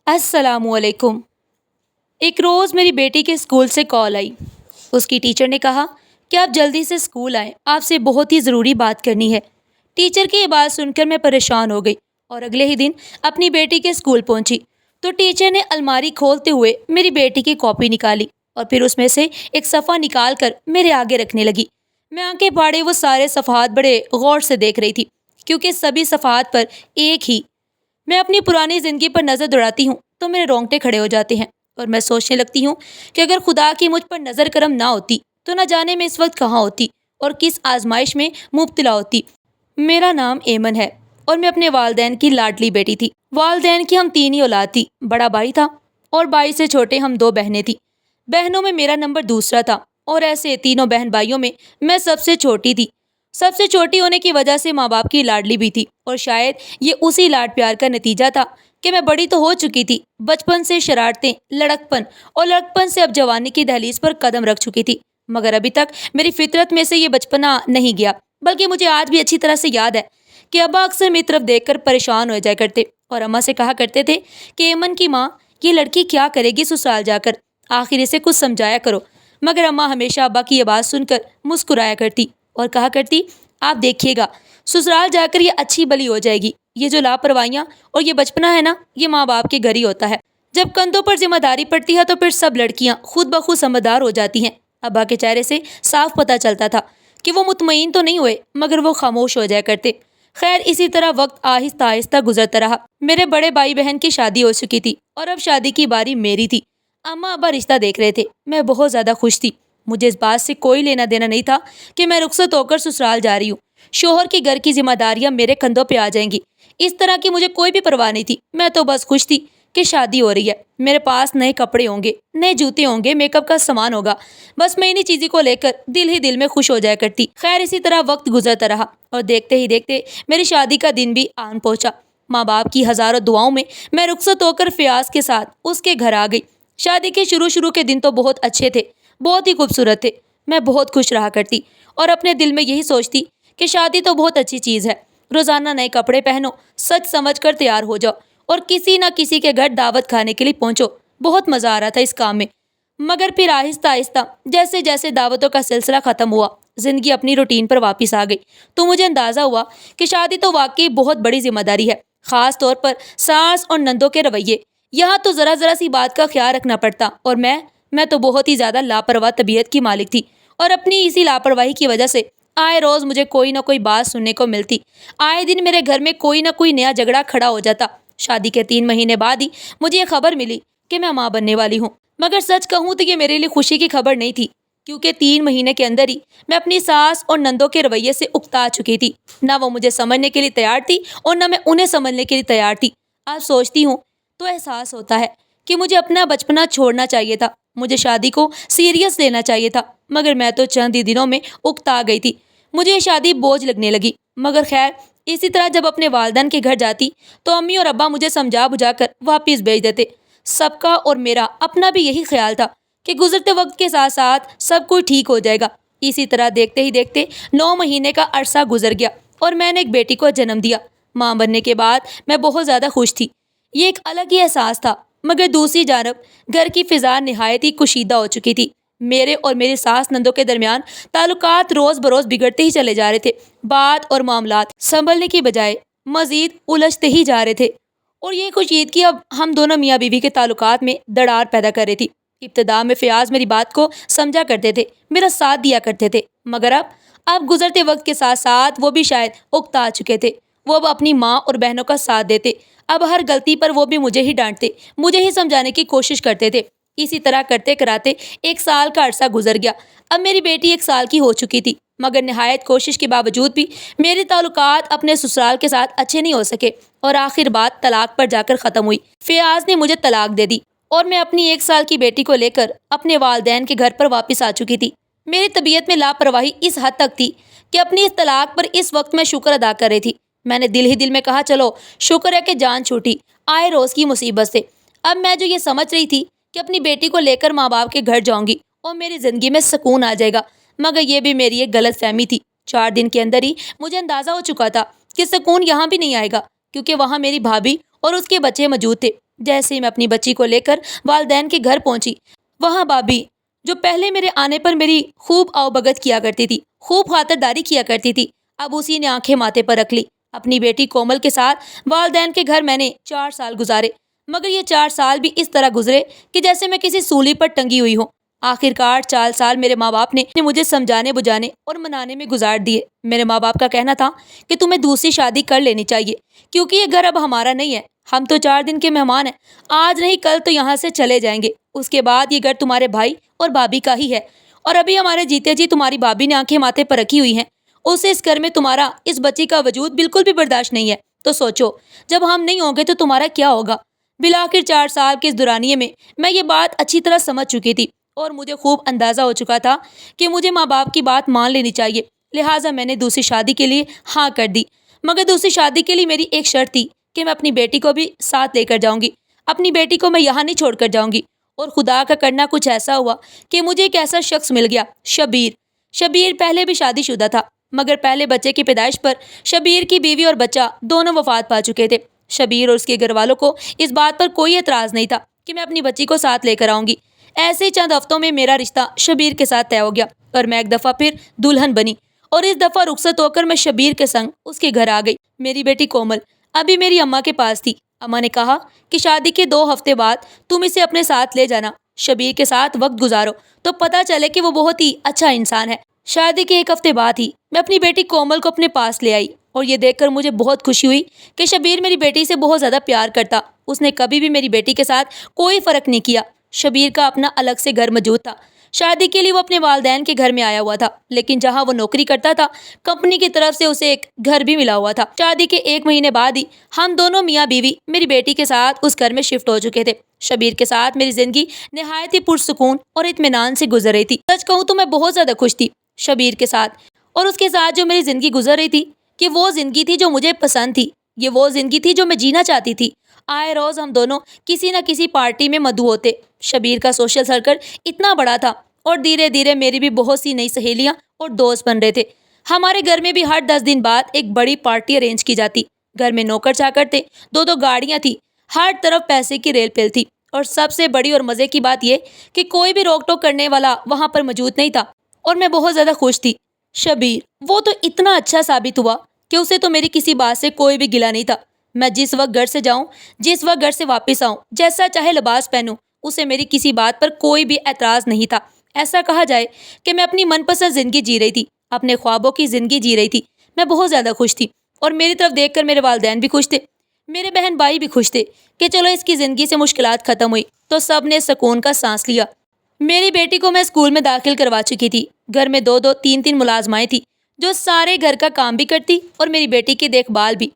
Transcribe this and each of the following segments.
السلام علیکم۔ ایک روز میری بیٹی کے اسکول سے کال آئی۔ اس کی ٹیچر نے کہا کہ آپ جلدی سے اسکول آئیں، آپ سے بہت ہی ضروری بات کرنی ہے۔ ٹیچر کی یہ بات سن کر میں پریشان ہو گئی اور اگلے ہی دن اپنی بیٹی کے اسکول پہنچی تو ٹیچر نے الماری کھولتے ہوئے میری بیٹی کی کاپی نکالی اور پھر اس میں سے ایک صفحہ نکال کر میرے آگے رکھنے لگی۔ میں آنکھیں پھاڑے وہ سارے صفحات بڑے غور سے دیکھ رہی تھی کیونکہ سبھی صفحات پر ایک ہی میں اپنی پرانی زندگی پر نظر دوڑاتی ہوں تو میرے رونگٹے کھڑے ہو جاتے ہیں اور میں سوچنے لگتی ہوں کہ اگر خدا کی مجھ پر نظر کرم نہ ہوتی تو نہ جانے میں اس وقت کہاں ہوتی اور کس آزمائش میں مبتلا ہوتی۔ میرا نام ایمن ہے اور میں اپنے والدین کی لاڈلی بیٹی تھی۔ والدین کی ہم تین ہی اولاد تھی، بڑا بھائی تھا اور بھائی سے چھوٹے ہم دو بہنیں تھیں۔ بہنوں میں میرا نمبر دوسرا تھا اور ایسے تینوں بہن بھائیوں میں میں سب سے چھوٹی تھی۔ سب سے چھوٹی ہونے کی وجہ سے ماں باپ کی لاڈلی بھی تھی اور شاید یہ اسی لاڈ پیار کا نتیجہ تھا کہ میں بڑی تو ہو چکی تھی، بچپن سے شرارتیں، لڑکپن اور لڑکپن سے اب جوانی کی دہلیز پر قدم رکھ چکی تھی، مگر ابھی تک میری فطرت میں سے یہ بچپنا نہیں گیا۔ بلکہ مجھے آج بھی اچھی طرح سے یاد ہے کہ ابا اکثر میری طرف دیکھ کر پریشان ہو جایا کرتے اور اماں سے کہا کرتے تھے کہ ایمن کی ماں یہ لڑکی کیا کرے گی سسرال جا کر، آخر اسے کچھ سمجھایا کرو۔ مگر اماں ہمیشہ ابا کی یہ بات سن کر مسکرایا کرتی اور کہا کرتی آپ دیکھیے گا سسرال جا کر یہ اچھی بلی ہو جائے گی۔ یہ جو لاپروائیاں اور یہ بچپنا ہے نا، یہ ماں باپ کے گھر ہی ہوتا ہے۔ جب کندھوں پر ذمہ داری پڑتی ہے تو پھر سب لڑکیاں خود بخود سمجھدار ہو جاتی ہیں۔ ابا کے چہرے سے صاف پتہ چلتا تھا کہ وہ مطمئن تو نہیں ہوئے مگر وہ خاموش ہو جایا کرتے۔ خیر اسی طرح وقت آہستہ آہستہ گزرتا رہا۔ میرے بڑے بھائی بہن کی شادی ہو چکی تھی اور اب شادی کی باری میری تھی۔ اماں ابا رشتہ دیکھ رہے تھے۔ میں بہت زیادہ خوش تھی۔ مجھے اس بات سے کوئی لینا دینا نہیں تھا کہ میں رخصت ہو کر سسرال جا رہی ہوں۔ شوہر کے گھر کی ذمہ داریاں میرے کندھوں پہ آ جائیں گی، اس طرح کی مجھے کوئی بھی پرواہ نہیں تھی۔ میں تو بس خوش تھی کہ شادی ہو رہی ہے، میرے پاس نئے کپڑے ہوں گے، نئے جوتے ہوں گے، میک اپ کا سامان ہوگا۔ بس میں انہی چیزوں کو لے کر دل ہی دل میں خوش ہو جایا کرتی۔ خیر اسی طرح وقت گزرتا رہا اور دیکھتے ہی دیکھتے میری شادی کا دن بھی آن پہنچا۔ ماں باپ کی ہزاروں دعاؤں میں رخصت ہو کر فیاض کے ساتھ اس کے گھر آ گئی۔ شادی کے شروع کے دن تو بہت اچھے تھے، بہت ہی خوبصورت تھے۔ میں بہت خوش رہا کرتی اور اپنے دل میں یہی سوچتی کہ شادی تو بہت اچھی چیز ہے۔ روزانہ نئے کپڑے پہنو، سچ سمجھ کر تیار ہو جاؤ اور کسی نہ کسی کے گھر دعوت کھانے کے لیے پہنچو۔ بہت مزہ آ رہا تھا اس کام میں۔ مگر پھر آہستہ آہستہ جیسے جیسے دعوتوں کا سلسلہ ختم ہوا، زندگی اپنی روٹین پر واپس آ گئی تو مجھے اندازہ ہوا کہ شادی تو واقعی بہت بڑی ذمہ داری ہے، خاص طور پر ساس اور نندوں کے رویے۔ یہاں تو ذرا سی بات کا خیال رکھنا پڑتا اور میں تو بہت ہی زیادہ لاپرواہ طبیعت کی مالک تھی اور اپنی اسی لاپرواہی کی وجہ سے آئے روز مجھے کوئی نہ کوئی بات سننے کو ملتی۔ آئے دن میرے گھر میں کوئی نہ کوئی نیا جھگڑا کھڑا ہو جاتا۔ شادی کے 3 مہینے بعد ہی مجھے یہ خبر ملی کہ میں ماں بننے والی ہوں۔ مگر سچ کہوں تو یہ میرے لیے خوشی کی خبر نہیں تھی، کیونکہ 3 مہینے کے اندر ہی میں اپنی ساس اور نندوں کے رویے سے اکتا چکی تھی۔ نہ وہ مجھے سمجھنے کے لیے تیار تھی اور نہ میں انہیں سمجھنے کے لیے تیار تھی۔ آج سوچتی ہوں تو احساس ہوتا ہے کہ مجھے اپنا بچپنا چھوڑنا چاہیے تھا، مجھے شادی کو سیریس لینا چاہیے تھا، مگر میں تو چند ہی دنوں میں اکتا گئی تھی۔ مجھے یہ شادی بوجھ لگنے لگی۔ مگر خیر اسی طرح جب اپنے والدین کے گھر جاتی تو امی اور ابا مجھے سمجھا بجھا کر واپس بھیج دیتے۔ سب کا اور میرا اپنا بھی یہی خیال تھا کہ گزرتے وقت کے ساتھ ساتھ سب کچھ ٹھیک ہو جائے گا۔ اسی طرح دیکھتے ہی دیکھتے 9 مہینے کا عرصہ گزر گیا اور میں نے ایک بیٹی کو جنم دیا۔ ماں بننے کے بعد میں بہت زیادہ خوش تھی۔ یہ ایک الگ ہی احساس تھا، مگر دوسری جانب گھر کی فضا نہایت ہی کشیدہ ہو چکی تھی۔ میرے اور میری ساس نندوں کے درمیان تعلقات روز بروز بگڑتے ہی چلے جا رہے تھے۔ بات اور معاملات سنبھلنے کی بجائے مزید الجھتے ہی جا رہے تھے اور یہ کشیدگی اب ہم دونوں میاں بیوی کے تعلقات میں دراڑ پیدا کر رہی تھی۔ ابتدا میں فیاض میری بات کو سمجھا کرتے تھے، میرا ساتھ دیا کرتے تھے، مگر اب گزرتے وقت کے ساتھ ساتھ وہ بھی شاید اکتا چکے تھے۔ وہ اب اپنی ماں اور بہنوں کا ساتھ دیتے۔ اب ہر غلطی پر وہ بھی مجھے ہی ڈانٹتے، مجھے ہی سمجھانے کی کوشش کرتے تھے۔ اسی طرح کرتے کراتے 1 سال کا عرصہ گزر گیا۔ اب میری بیٹی 1 سال کی ہو چکی تھی، مگر نہایت کوشش کے باوجود بھی میرے تعلقات اپنے سسرال کے ساتھ اچھے نہیں ہو سکے اور آخر بات طلاق پر جا کر ختم ہوئی۔ فیاض نے مجھے طلاق دے دی اور میں اپنی 1 سال کی بیٹی کو لے کر اپنے والدین کے گھر پر واپس آ چکی تھی۔ میری طبیعت میں لاپرواہی اس حد تک تھی کہ اپنی اس طلاق پر اس وقت میں شکر ادا کر رہی تھی۔ میں نے دل ہی دل میں کہا چلو شکر ہے کہ جان چھوٹی آئے روز کی مصیبت سے۔ اب میں جو یہ سمجھ رہی تھی کہ اپنی بیٹی کو لے کر ماں باپ کے گھر جاؤں گی اور میری زندگی میں سکون آ جائے گا، مگر یہ بھی میری ایک غلط فہمی تھی۔ 4 دن کے اندر ہی مجھے اندازہ ہو چکا تھا کہ سکون یہاں بھی نہیں آئے گا، کیونکہ وہاں میری بھابھی اور اس کے بچے موجود تھے جیسے ہی میں اپنی بچی کو لے کر والدین کے گھر پہنچی، وہاں بابی، جو پہلے میرے آنے پر میری خوب آؤبگت کیا کرتی تھی، خوب خاطرداری کیا کرتی تھی، اب اسی نے آنکھیں ماتھے پر رکھ لی۔ اپنی بیٹی کومل کے ساتھ والدین کے گھر میں نے 4 سال گزارے، مگر یہ 4 سال بھی اس طرح گزرے کہ جیسے میں کسی سولی پر ٹنگی ہوئی ہوں۔ آخر کار 4 سال میرے ماں باپ نے مجھے سمجھانے بجھانے اور منانے میں گزار دیے۔ میرے ماں باپ کا کہنا تھا کہ تمہیں دوسری شادی کر لینی چاہیے، کیونکہ یہ گھر اب ہمارا نہیں ہے، ہم تو 4 دن کے مہمان ہیں، آج نہیں کل تو یہاں سے چلے جائیں گے، اس کے بعد یہ گھر تمہارے بھائی اور بھابھی کا ہی ہے، اور ابھی ہمارے جیتے جی تمہاری بھابھی نے آنکھیں ماتھے پر رکھی ہوئی ہیں، اسے اس گھر میں تمہارا اس بچی کا وجود بالکل بھی برداشت نہیں ہے، تو سوچو جب ہم نہیں ہوں گے تو تمہارا کیا ہوگا۔ بالآخر 4 سال کے اس دورانیے میں یہ بات اچھی طرح سمجھ چکی تھی اور مجھے خوب اندازہ ہو چکا تھا کہ مجھے ماں باپ کی بات مان لینی چاہیے، لہٰذا میں نے دوسری شادی کے لیے ہاں کر دی۔ مگر دوسری شادی کے لیے میری ایک شرط تھی کہ میں اپنی بیٹی کو بھی ساتھ لے کر جاؤں گی، اپنی بیٹی کو میں یہاں نہیں چھوڑ کر جاؤں گی۔ اور خدا کا کرنا کچھ ایسا ہوا کہ مجھے ایک ایسا شخص مل گیا، شبیر۔ شبیر پہلے بھی شادی شدہ تھا، مگر پہلے بچے کی پیدائش پر شبیر کی بیوی اور بچہ دونوں وفات پا چکے تھے۔ شبیر اور اس کے گھر والوں کو اس بات پر کوئی اعتراض نہیں تھا کہ میں اپنی بچی کو ساتھ لے کر آؤں گی۔ ایسے ہی چند ہفتوں میں میرا رشتہ شبیر کے ساتھ طے ہو گیا اور میں ایک دفعہ پھر دلہن بنی، اور اس دفعہ رخصت ہو کر میں شبیر کے سنگ اس کے گھر آ گئی۔ میری بیٹی کومل ابھی میری اماں کے پاس تھی۔ اماں نے کہا کہ شادی کے 2 ہفتے بعد تم اسے اپنے ساتھ لے جانا، شبیر کے ساتھ وقت گزارو تو پتہ چلے کہ وہ بہت ہی اچھا انسان ہے۔ شادی کے 1 ہفتے بعد ہی میں اپنی بیٹی کومل کو اپنے پاس لے آئی، اور یہ دیکھ کر مجھے بہت خوشی ہوئی کہ شبیر میری بیٹی سے بہت زیادہ پیار کرتا۔ اس نے کبھی بھی میری بیٹی کے ساتھ کوئی فرق نہیں کیا۔ شبیر کا اپنا الگ سے گھر موجود تھا۔ شادی کے لیے وہ اپنے والدین کے گھر میں آیا ہوا تھا، لیکن جہاں وہ نوکری کرتا تھا کمپنی کی طرف سے اسے ایک گھر بھی ملا ہوا تھا۔ شادی کے 1 مہینے بعد ہی ہم دونوں میاں بیوی میری بیٹی کے ساتھ اس گھر میں شفٹ ہو چکے تھے۔ شبیر کے ساتھ میری زندگی نہایت ہی پرسکون اور اطمینان سے گزر رہی تھی۔ سچ کہوں تو میں بہت زیادہ خوش تھی شبیر کے ساتھ، اور اس کے ساتھ جو میری زندگی گزر رہی تھی کہ وہ زندگی تھی جو مجھے پسند تھی، یہ وہ زندگی تھی جو میں جینا چاہتی تھی۔ آئے روز ہم دونوں کسی نہ کسی پارٹی میں مدعو ہوتے۔ شبیر کا سوشل سرکل اتنا بڑا تھا، اور دھیرے دھیرے میری بھی بہت سی نئی سہیلیاں اور دوست بن رہے تھے۔ ہمارے گھر میں بھی ہر 10 دن بعد ایک بڑی پارٹی ارینج کی جاتی۔ گھر میں نوکر چاکر تھے، 2 گاڑیاں تھی، ہر طرف پیسے کی ریل پیل تھی، اور سب سے بڑی اور مزے کی بات یہ کہ کوئی بھی روک ٹوک کرنے والا وہاں پر موجود نہیں تھا، اور میں بہت زیادہ خوش تھی۔ شبیر وہ تو اتنا اچھا ثابت ہوا کہ اسے تو میری کسی بات سے کوئی بھی گلہ نہیں تھا۔ میں جس وقت گھر سے جاؤں، جس وقت گھر سے واپس آؤں، جیسا چاہے لباس پہنوں، اسے میری کسی بات پر کوئی بھی اعتراض نہیں تھا۔ ایسا کہا جائے کہ میں اپنی من پسند زندگی جی رہی تھی، اپنے خوابوں کی زندگی جی رہی تھی۔ میں بہت زیادہ خوش تھی، اور میری طرف دیکھ کر میرے والدین بھی خوش تھے، میرے بہن بھائی بھی خوش تھے کہ چلو اس کی زندگی سے مشکلات ختم ہوئی، تو سب نے سکون کا سانس لیا۔ میری بیٹی کو میں اسکول میں داخل کروا چکی تھی۔ گھر میں 2 3 ملازمائیں تھیں جو سارے گھر کا کام بھی کرتی اور میری بیٹی کی دیکھ بھال بھی۔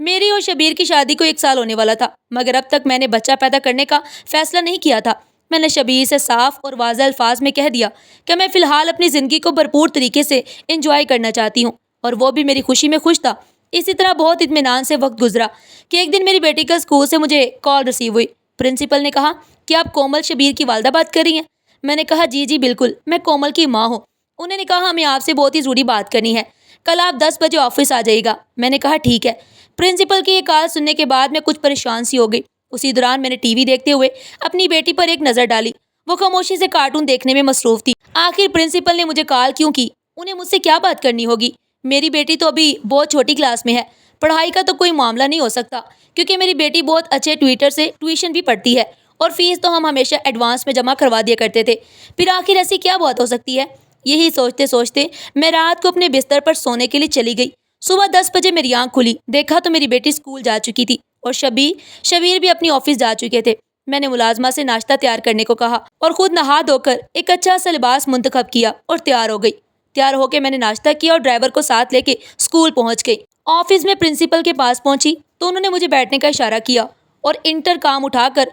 میری اور شبیر کی شادی کو 1 سال ہونے والا تھا، مگر اب تک میں نے بچہ پیدا کرنے کا فیصلہ نہیں کیا تھا۔ میں نے شبیر سے صاف اور واضح الفاظ میں کہہ دیا کہ میں فی الحال اپنی زندگی کو بھرپور طریقے سے انجوائے کرنا چاہتی ہوں، اور وہ بھی میری خوشی میں خوش تھا۔ اسی طرح بہت اطمینان سے وقت گزرا کہ ایک دن میری بیٹی کا اسکول سے مجھے کال ریسیو ہوئی۔ پرنسپل نے کہا کہ آپ کومل شبیر کی والدہ بات کر رہی ہیں؟ میں نے کہا جی بالکل، میں کومل کی ماں ہوں۔ انہوں نے کہا ہمیں آپ سے بہت ہی ضروری بات کرنی ہے، کل آپ 10 بجے آفس آ جائیے گا۔ میں نے کہا ٹھیک ہے۔ پرنسپل کی یہ کال سننے کے بعد میں کچھ پریشان سی ہو گئی۔ اسی دوران میں نے ٹی وی دیکھتے ہوئے اپنی بیٹی پر ایک نظر ڈالی، وہ خاموشی سے کارٹون دیکھنے میں مصروف تھی۔ آخر پرنسپل نے مجھے کال کیوں کی؟ انہیں مجھ سے کیا بات کرنی ہوگی؟ میری بیٹی تو ابھی بہت چھوٹی کلاس میں ہے، پڑھائی کا تو کوئی معاملہ نہیں ہو سکتا، کیونکہ میری بیٹی بہت اچھے ٹیوٹر سے ٹیوشن بھی پڑھتی ہے، اور فیس تو ہم ہمیشہ ایڈوانس میں جمع کروا دیا کرتے تھے۔ پھر آخر ایسی کیا بات ہو سکتی ہے؟ یہی سوچتے سوچتے میں رات کو اپنے بستر پر سونے کے لیے چلی گئی۔ صبح 10 بجے میری آنکھ کھلی، دیکھا تو میری بیٹی اسکول جا چکی تھی، اور شبیر بھی اپنی آفس جا چکے تھے۔ میں نے ملازمہ سے ناشتہ تیار کرنے کو کہا اور خود نہا دھو کر ایک اچھا سا لباس منتخب کیا اور تیار ہو گئی۔ تیار ہو کے میں نے ناشتہ کیا اور ڈرائیور کو ساتھ لے کے اسکول پہنچ گئی۔ آفس میں پرنسپل کے پاس پہنچی تو انہوں نے مجھے بیٹھنے کا اشارہ کیا اور انٹر کام اٹھا کر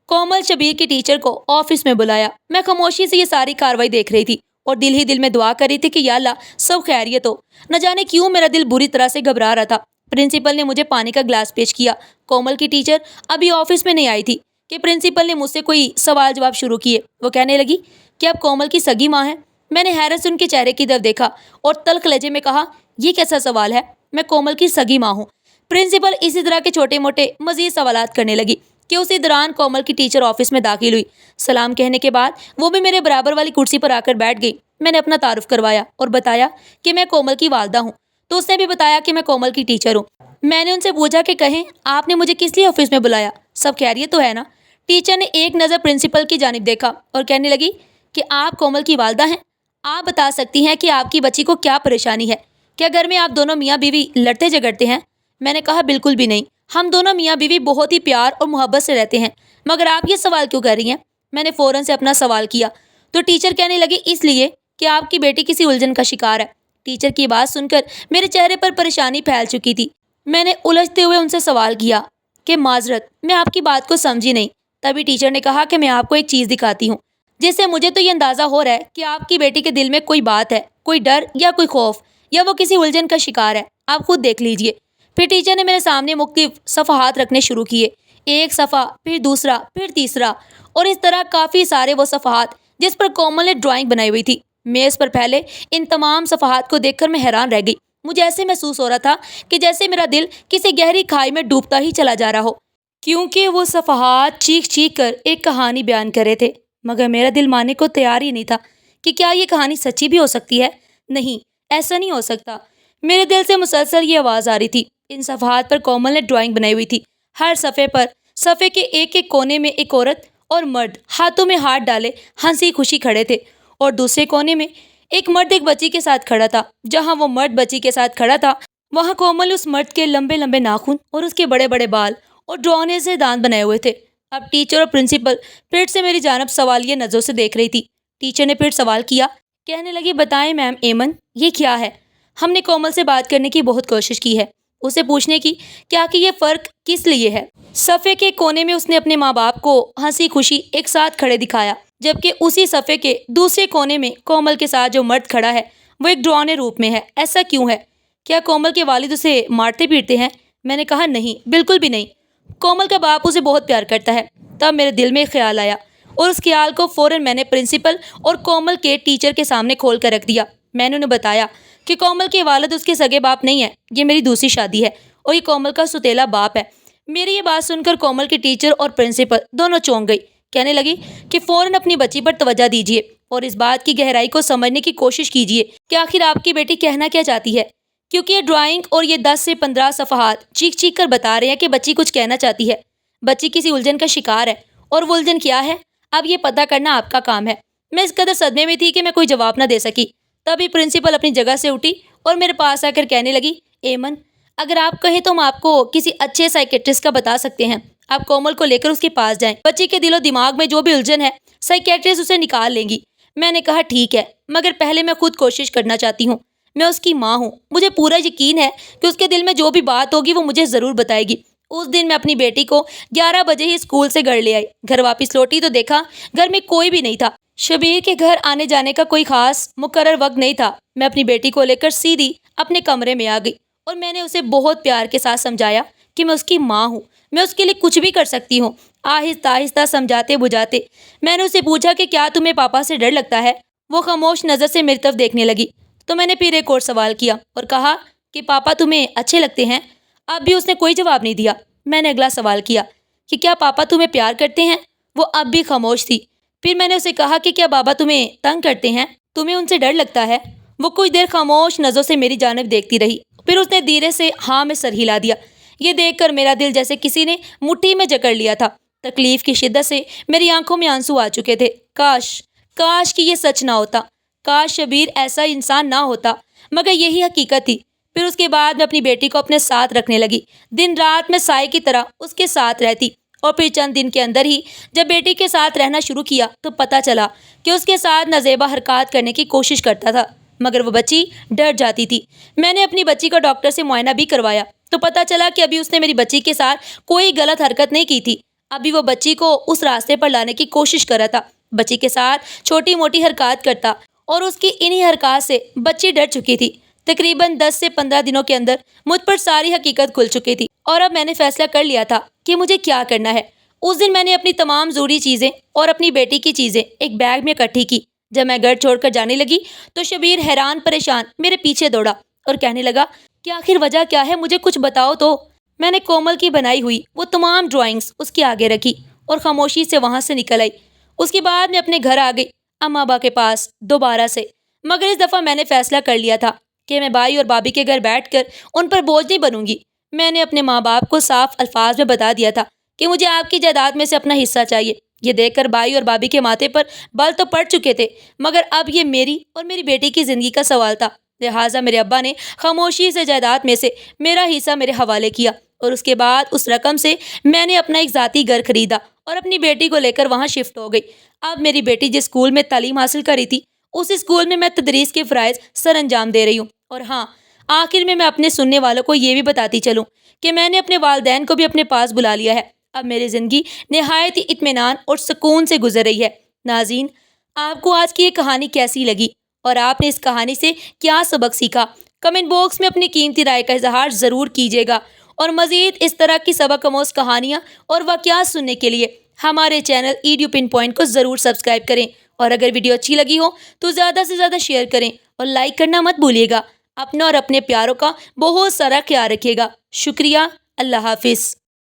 کومل شبیر کی ٹیچر کو آفس میں بلایا۔ میں خاموشی سے یہ ساری کاروائی دیکھ رہی تھی اور دل ہی دل میں دعا کر رہی تھی کہ یا اللہ سب خیریت ہو۔ نہ جانے کیوں میرا دل بری طرح سے گھبرا رہا تھا۔ پرنسپل نے مجھے پانی کا گلاس پیش کیا۔ کومل کی ٹیچر ابھی آفس میں نہیں آئی تھی کہ پرنسپل نے مجھ سے کوئی سوال جواب شروع کیے۔ وہ کہنے لگی کہ آپ کومل کی سگی ماں ہیں؟ میں نے حیرت سے ان کے چہرے کی طرف دیکھا اور تلخ لہجے میں کہا یہ کیسا سوال ہے؟ میں کومل کی سگی ماں ہوں۔ پرنسپل اسی طرح کے چھوٹے موٹے مزید سوالات کرنے لگی کہ اسی دوران کومل کی ٹیچر آفس میں داخل ہوئی۔ سلام کہنے کے بعد وہ بھی میرے برابر والی کرسی پر آ کر بیٹھ گئی۔ میں نے اپنا تعارف کروایا اور بتایا کہ میں کومل کی والدہ ہوں، تو اس نے بھی بتایا کہ میں کومل کی ٹیچر ہوں۔ میں نے ان سے پوچھا کہ کہیں آپ نے مجھے کس لیے آفس میں بلایا، سب خیریت تو ہے نا؟ ٹیچر نے ایک نظر پرنسپل کی جانب دیکھا اور کہنے لگی کہ آپ کومل کی والدہ ہیں، آپ بتا سکتی ہیں کہ آپ کی بچی کو کیا پریشانی ہے؟ کیا گھر میں آپ دونوں میاں بیوی لڑتے جھگڑتے ہیں؟ میں نے کہا بالکل بھی نہیں، ہم دونوں میاں بیوی بہت ہی پیار اور محبت سے رہتے ہیں، مگر آپ یہ سوال کیوں کر رہی ہیں؟ میں نے فوراً سے اپنا سوال کیا تو ٹیچر کہنے لگی اس لیے کہ آپ کی بیٹی کسی الجھن کا شکار ہے۔ ٹیچر کی بات سن کر میرے چہرے پر پریشانی پھیل چکی تھی۔ میں نے الجھتے ہوئے ان سے سوال کیا کہ معذرت، میں آپ کی بات کو سمجھی نہیں۔ تبھی ٹیچر نے کہا کہ میں آپ کو ایک چیز دکھاتی ہوں جس سے مجھے تو یہ اندازہ ہو رہا ہے کہ آپ کی بیٹی کے دل میں کوئی بات ہے، کوئی ڈر یا کوئی خوف، یا وہ کسی الجھن کا شکار ہے، آپ خود دیکھ لیجئے۔ پھر ٹیچر نے میرے سامنے مختلف صفحات رکھنے شروع کیے، ایک صفحہ، پھر دوسرا، پھر تیسرا، اور اس طرح کافی سارے وہ صفحات جس پر کومل نے ڈرائنگ بنائی ہوئی تھی۔ میز پر پھیلے ان تمام صفحات کو دیکھ کر میں حیران رہ گئی۔ مجھے ایسے محسوس ہو رہا تھا کہ جیسے میرا دل کسی گہری کھائی میں ڈوبتا ہی چلا جا رہا ہو، کیونکہ وہ صفحات چیخ چیخ کر ایک کہانی بیان کر رہے تھے، مگر میرا دل ماننے کو تیار ہی نہیں تھا کہ کیا یہ کہانی سچی بھی ہو سکتی ہے۔ نہیں، ایسا نہیں ہو سکتا۔ میرے دل سے مسلسل یہ آواز آ رہی تھی۔ ان صفحات پر کومل نے ڈرائنگ بنائی ہوئی تھی۔ ہر صفحے پر صفحے کے ایک ایک کونے میں ایک عورت اور مرد ہاتھوں میں ہاتھ ڈالے ہنسی خوشی کھڑے تھے، اور دوسرے کونے میں ایک مرد ایک بچی کے ساتھ کھڑا تھا۔ جہاں وہ مرد بچی کے ساتھ کھڑا تھا، وہاں کومل اس مرد کے لمبے لمبے ناخن اور اس کے بڑے بڑے بال اور ڈراؤنے سے دانت بنائے ہوئے تھے۔ اب ٹیچر اور پرنسپل پھر سے میری جانب سوالیہ نظروں سے دیکھ رہی تھی۔ ٹیچر نے پھر سوال کیا، کہنے لگی بتائیں میم ایمن، یہ کیا ہے؟ ہم نے کومل سے بات کرنے کی بہت کوشش کی ہے، اسے پوچھنے کی کیا کہ یہ فرق کس لیے ہے۔ صفحے کے کونے میں اس نے اپنے ماں باپ کو ہنسی خوشی ایک ساتھ کھڑے دکھایا، جبکہ اسی صفحے کے دوسرے کونے میں کومل کے ساتھ جو مرد کھڑا ہے وہ ایک ڈراؤنے روپ میں ہے۔ ایسا کیوں ہے؟ کیا کومل کے والد اسے مارتے پیٹتے ہیں؟ میں نے کہا نہیں، بالکل بھی نہیں، کومل کا باپ اسے بہت پیار کرتا ہے۔ تب میرے دل میں خیال آیا اور اس خیال کو فوراً میں نے پرنسپل اور کومل کے ٹیچر کے سامنے کھول کر رکھ دیا۔ میں نے انہیں بتایا کہ کومل کے والد اس کے سگے باپ نہیں ہیں، یہ میری دوسری شادی ہے اور یہ کومل کا سوتیلا باپ ہے۔ میری یہ بات سن کر کومل کے ٹیچر اور پرنسپل دونوں چونک گئی، کہنے لگی کہ فوراً اپنی بچی پر توجہ دیجیے اور اس بات کی گہرائی کو سمجھنے کی کوشش کیجیے کہ آخر آپ کی بیٹی کہنا کیا چاہتی ہے، کیونکہ یہ ڈرائنگ اور یہ 10 سے 15 صفحات چیخ چیخ کر بتا رہے ہیں کہ بچی کچھ کہنا چاہتی ہے، بچی کسی الجھن کا شکار ہے، اور وہ الجھن کیا ہے اب یہ پتہ کرنا آپ کا کام ہے۔ میں اس قدر صدمے میں تھی کہ میں کوئی جواب نہ دے سکی۔ تبھی پرنسپل اپنی جگہ سے اٹھی اور میرے پاس آ کر کہنے لگی ایمن، اگر آپ کہیں تو ہم آپ کو کسی اچھے سائیکیٹرسٹ کا بتا سکتے ہیں، آپ کومل کو لے کر اس کے پاس جائیں، بچی کے دل و دماغ میں جو بھی الجھن ہے سائیکیٹرسٹ اسے نکال لیں گی۔ میں نے کہا ٹھیک ہے، مگر پہلے میں خود کوشش کرنا چاہتی ہوں، میں اس کی ماں ہوں، مجھے پورا یقین ہے کہ اس کے دل میں جو بھی بات ہوگی وہ مجھے ضرور بتائے گی۔ اس دن میں اپنی بیٹی کو 11 بجے ہی اسکول سے گھر لے آئی۔ گھر واپس لوٹی تو دیکھا گھر میں کوئی بھی نہیں تھا۔ شبیر کے گھر آنے جانے کا کوئی خاص مقرر وقت نہیں تھا۔ میں اپنی بیٹی کو لے کر سیدھی اپنے کمرے میں آ گئی اور میں نے اسے بہت پیار کے ساتھ سمجھایا کہ میں اس کی ماں ہوں، میں اس کے لیے کچھ بھی کر سکتی ہوں۔ آہستہ آہستہ سمجھاتے بجھاتے میں نے اسے پوچھا کہ کیا تمہیں پاپا سے ڈر لگتا ہے؟ وہ خاموش نظر سے میری طرف دیکھنے لگی تو میں نے پھر ایک اور سوال کیا اور کہا کہ پاپا تمہیں اچھے لگتے ہیں؟ اب بھی اس نے کوئی جواب نہیں دیا۔ میں نے اگلا سوال کیا کہ کیا پاپا تمہیں پیار کرتے ہیں؟ وہ اب بھی خاموش تھی۔ پھر میں نے اسے کہا کہ کیا بابا تمہیں تنگ کرتے ہیں؟ تمہیں ان سے ڈر لگتا ہے؟ وہ کچھ دیر خاموش نظروں سے میری جانب دیکھتی رہی، پھر اس نے دھیرے سے ہاں میں سر ہلا دیا۔ یہ دیکھ کر میرا دل جیسے کسی نے مٹھی میں جکڑ لیا تھا۔ تکلیف کی شدت سے میری آنکھوں میں آنسو آ چکے تھے۔ کاش کہ یہ سچ نہ ہوتا، کاش شبیر ایسا انسان نہ ہوتا، مگر یہی حقیقت تھی۔ پھر اس کے بعد میں اپنی بیٹی کو اپنے ساتھ رکھنے لگی۔ دن رات میں سائے کی طرح اس کے ساتھ رہتی، اور پھر چند دن کے اندر ہی جب بیٹی کے ساتھ رہنا شروع کیا تو پتہ چلا کہ اس کے ساتھ نازیبا حرکات کرنے کی کوشش کرتا تھا، مگر وہ بچی ڈر جاتی تھی۔ میں نے اپنی بچی کو ڈاکٹر سے معائنہ بھی کروایا تو پتہ چلا کہ ابھی اس نے میری بچی کے ساتھ کوئی غلط حرکت نہیں کی تھی، ابھی وہ بچی کو اس راستے پر لانے کی کوشش کر رہا تھا۔ بچی کے ساتھ چھوٹی موٹی حرکات کرتا اور اس کی انہی حرکات سے بچی ڈر چکی تھی۔ تقریباً 10 سے 15 دنوں کے اندر مجھ پر ساری حقیقت کھل چکی تھی، اور اب میں نے فیصلہ کر لیا تھا کہ مجھے کیا کرنا ہے۔ اس دن میں نے اپنی تمام ضروری چیزیں اور اپنی بیٹی کی چیزیں ایک بیگ میں اکٹھی کی۔ جب میں گھر چھوڑ کر جانے لگی تو شبیر حیران پریشان میرے پیچھے دوڑا اور کہنے لگا کہ آخر وجہ کیا ہے، مجھے کچھ بتاؤ تو۔ میں نے کومل کی بنائی ہوئی وہ تمام ڈرائنگس اس کے آگے رکھی اور خاموشی سے وہاں سے نکل آئی۔ اس کے بعد میں اپنے گھر آ گئی، اماں ابا کے پاس دوبارہ سے۔ مگر اس دفعہ میں نے فیصلہ کر لیا تھا کہ میں بھائی اور بھابھی کے گھر بیٹھ کر ان پر بوجھ نہیں بنوں گی۔ میں نے اپنے ماں باپ کو صاف الفاظ میں بتا دیا تھا کہ مجھے آپ کی جائیداد میں سے اپنا حصہ چاہیے۔ یہ دیکھ کر بھائی اور بھابھی کے ماتھے پر بل تو پڑ چکے تھے، مگر اب یہ میری اور میری بیٹی کی زندگی کا سوال تھا۔ لہٰذا میرے ابا نے خاموشی سے جائیداد میں سے میرا حصہ میرے حوالے کیا، اور اس کے بعد اس رقم سے میں نے اپنا ایک ذاتی گھر خریدا اور اپنی بیٹی کو لے کر وہاں شفٹ ہو گئی۔ اب میری بیٹی جس اسکول میں تعلیم حاصل کری تھی، اس اسکول میں تدریس کے فرائض سر انجام دے رہی ہوں۔ اور ہاں، آخر میں اپنے سننے والوں کو یہ بھی بتاتی چلوں کہ میں نے اپنے والدین کو بھی اپنے پاس بلا لیا ہے۔ اب میری زندگی نہایت ہی اطمینان اور سکون سے گزر رہی ہے۔ ناظرین، آپ کو آج کی یہ کہانی کیسی لگی اور آپ نے اس کہانی سے کیا سبق سیکھا؟ کمنٹ باکس میں اپنی قیمتی رائے کا اظہار ضرور کیجیے گا، اور مزید اس طرح کی سبق آموز کہانیاں اور واقعات سننے کے لیے ہمارے چینل ایڈیو پن پوائنٹ کو ضرور سبسکرائب کریں، اور اگر ویڈیو اچھی لگی ہو تو زیادہ سے زیادہ شیئر کریں اور لائک کرنا مت بھولیے گا۔ اپنا اور اپنے پیاروں کا بہت سارا خیال رکھیے گا۔ شکریہ۔ اللہ حافظ۔